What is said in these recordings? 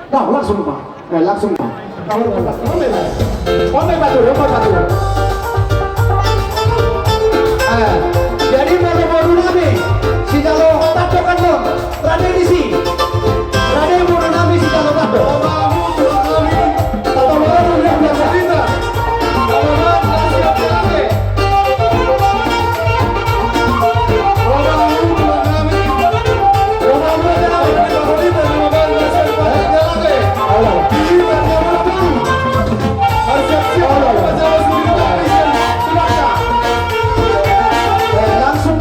Nah, langsung Pak. Langsung Pak. Kalau kontak batu, batu. Jadi mau nabi si jalo tato kan dong. Tradisi. Raden mau nabi si jalo tato. Tato baru yang biasa kita. Langsung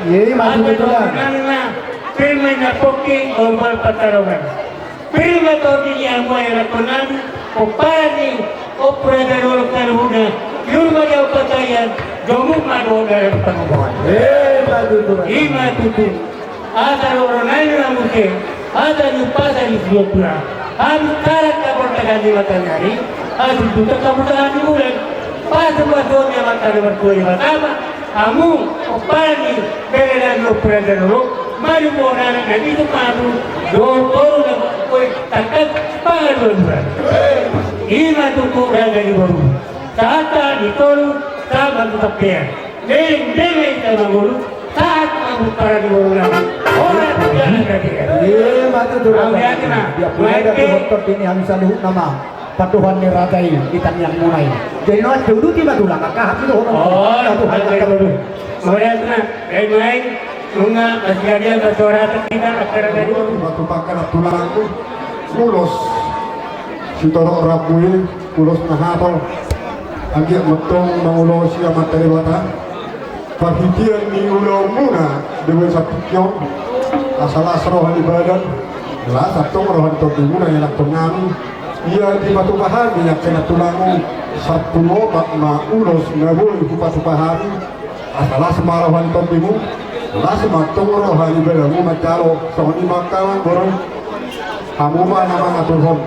Iya, maju betul lah. Firme na poking o malpatarungan. Firme to diya mo ay rakunan o pani o predarul karuna. Yung mga patayan, gumong madoga ang pangubuhan. Maju betul. Ima tutu. Ada orang na mungkin. Ada yung pasal di Jogja. Ang karat na portagan di Matanari. Ang tutu kabutaan di Mulan. Pasal-pasal niya matalaman ko yung matama. Amu, opani, beredan lo predarul. Mari mo na dito paano doon na ko'y takat pangaluan. Ima tuturan dari baru. Saat itu sama tutupnya. Demi sama guru saat kamu para di baru lagi. Orang yang ada dia. Iya, mati tuh. Dia punya ada motor ini yang bisa luhut nama. Patuhan niratai ikan yang mulai. Jadi nak dulu tiba tulang kakak itu orang. Oh, ada dulu. Kemudian baik-baik. Bunga masjidnya bersuara tertinggal acara dari batu pakar tulang mulus si torok rabui mulus nahapal lagi metong mangulo siya materi wata perhitian ni ulang muna dengan satu nyok asal asroh ibadat lah satu rohan tu muna yang nak pengami ia di batu bahari yang kena tulangu satu lobak ma ulos ngabul di batu bahari asal asmarohan tu bimu lah sematong rohan ibadat mu macaro soalnya makawan borong kamu mah nama ngaturhom.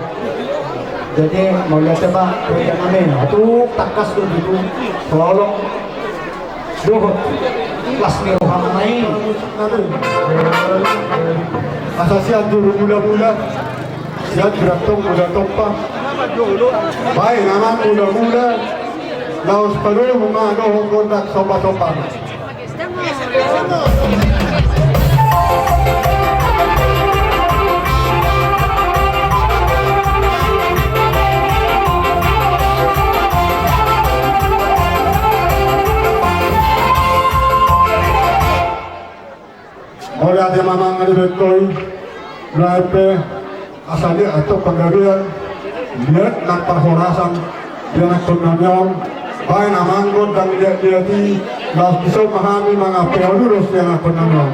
Jadi mau lihat coba kerja kami, itu takas tuh gitu, tolong doh kelas nih roham main. Asal siat dulu mula-mula, siat beratong udah topa. Baik nama mula-mula, laos penuh mengadoh kontak sopa-sopa. Oleh ada mamang ada betul, berarti asalnya atau penggalian lihat nampak horasan dia nak tunanyong, baik namang god dan dia di laut bisa memahami mengapa lurus dia nak tunanyong.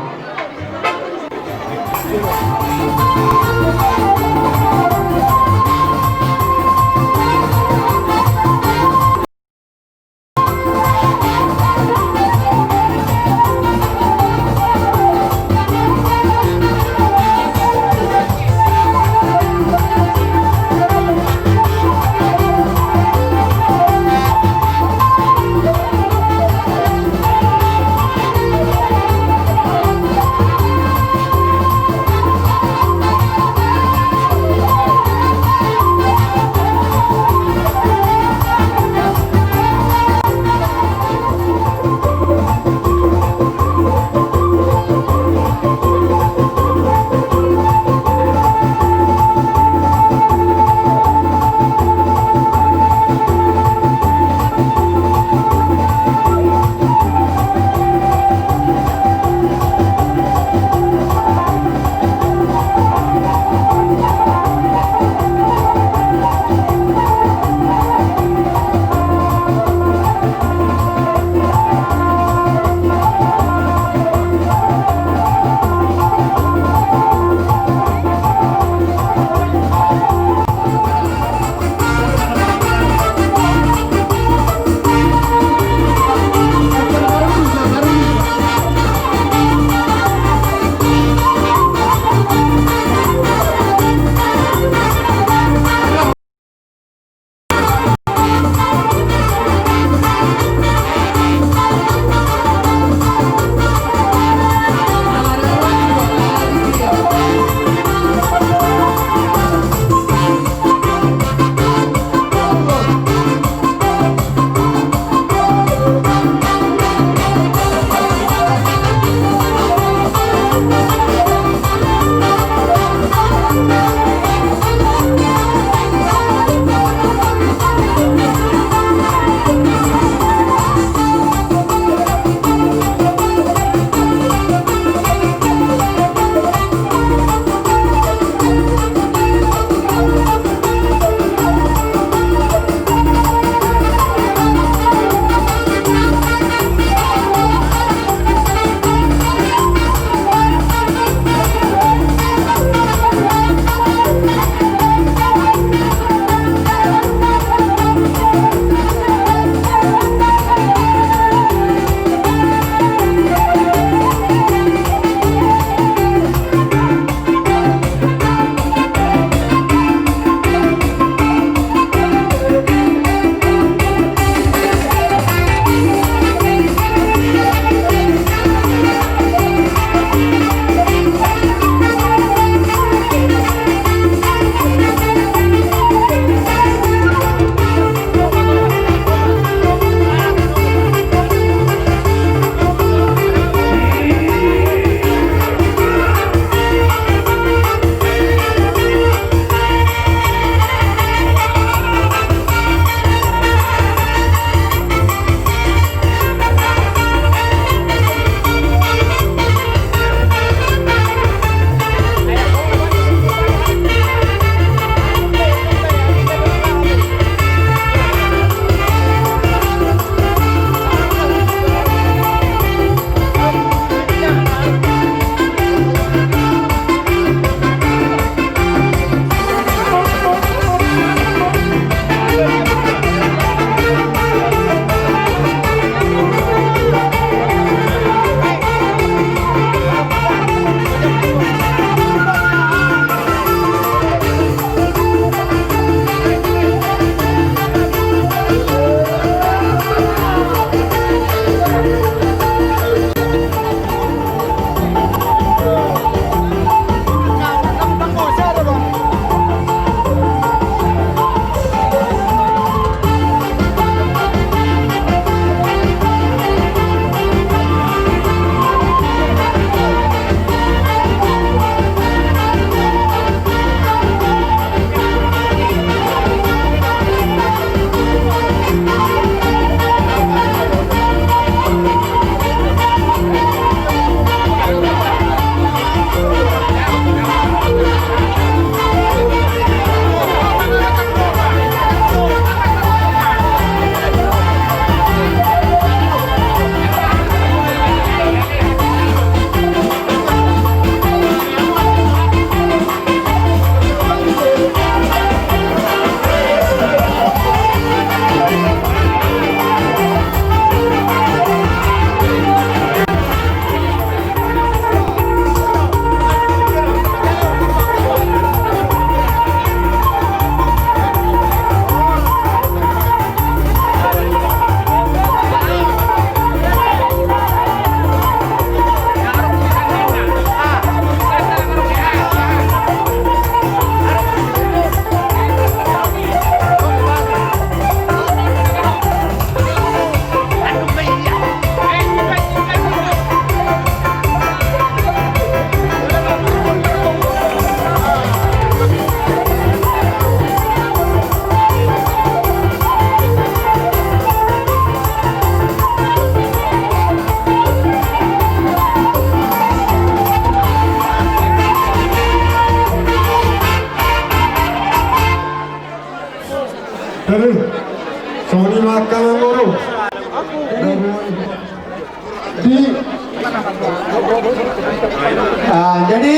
Jadi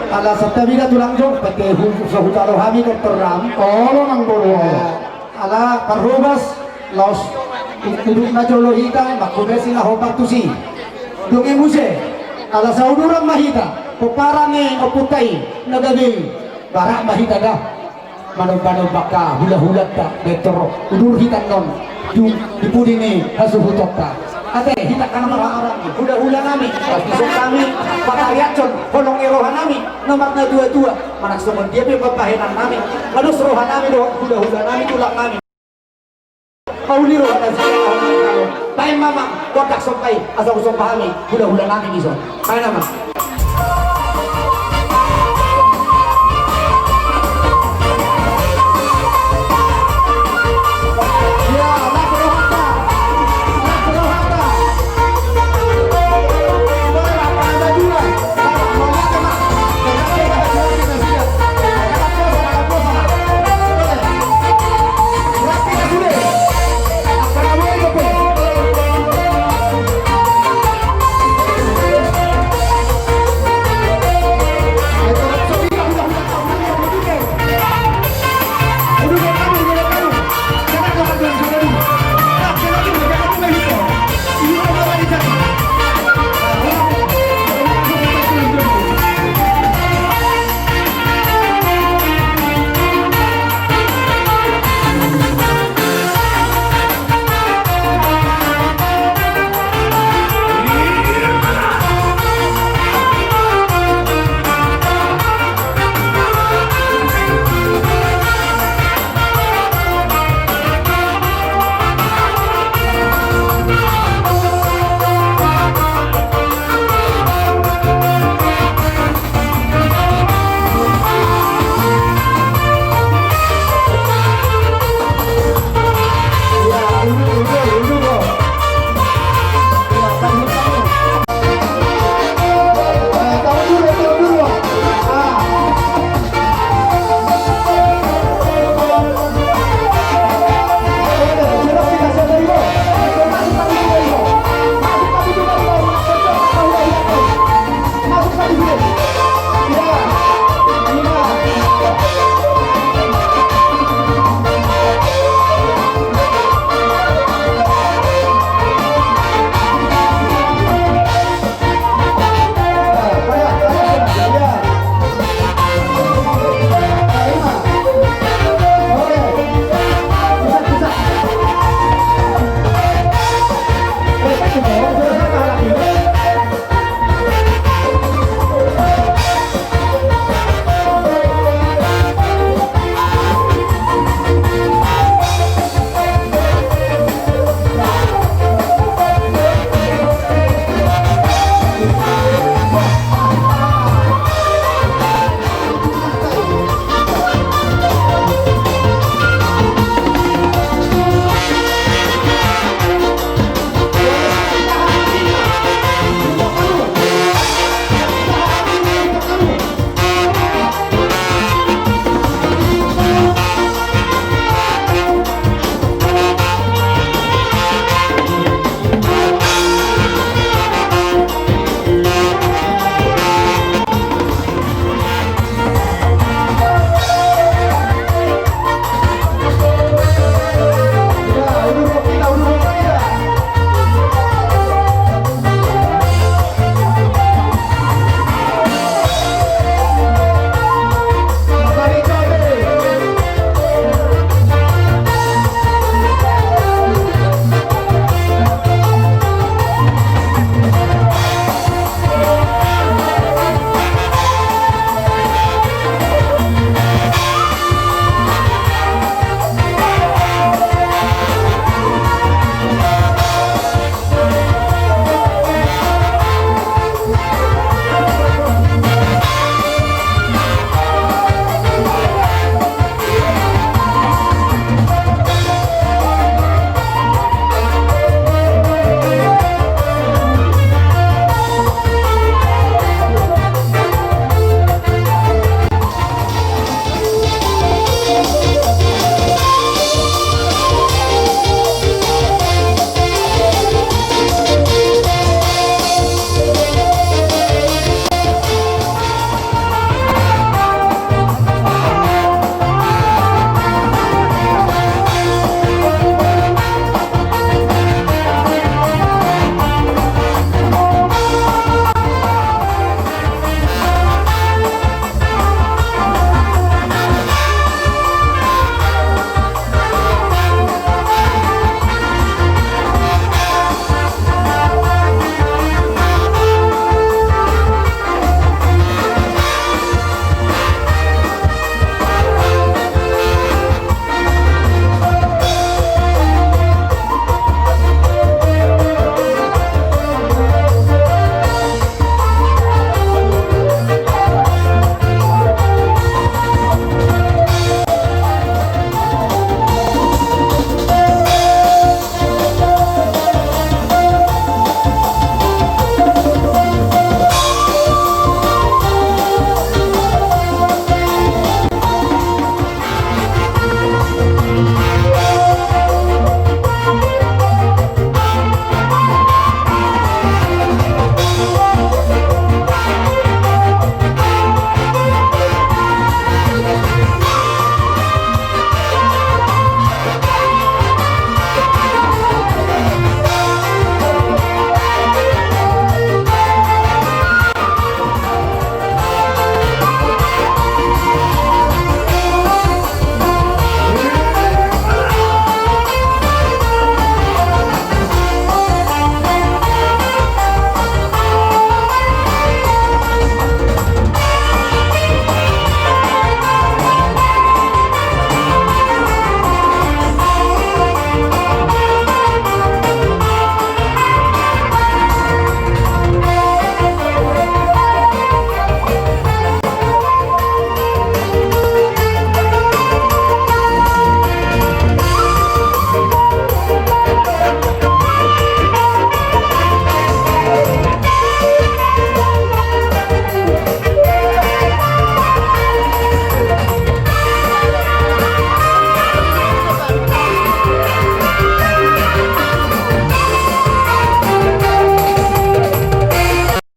ala sabta biga tulang jong pete sa hutaro hami ko teram Olo nang boro. ala parrobas laos uduk na jolo hita makude sila hopak tusi dungi muse ala sa uduran mahita puparane o putay nagabi barak mahita da manod-manod baka hula-hulat ta betro udur hitan non dipudi ni hasuhutot ta ate hita ka na orang hula-hula nami pisok kami patariatson holong irohan nami nomor na dua-dua manak sumon dia papahinan nami manus rohan nami do hula-hula nami tulak nami pauli rohan na siya tayo mama kotak sompay asa usong pahami hula-hula nami iso kaya naman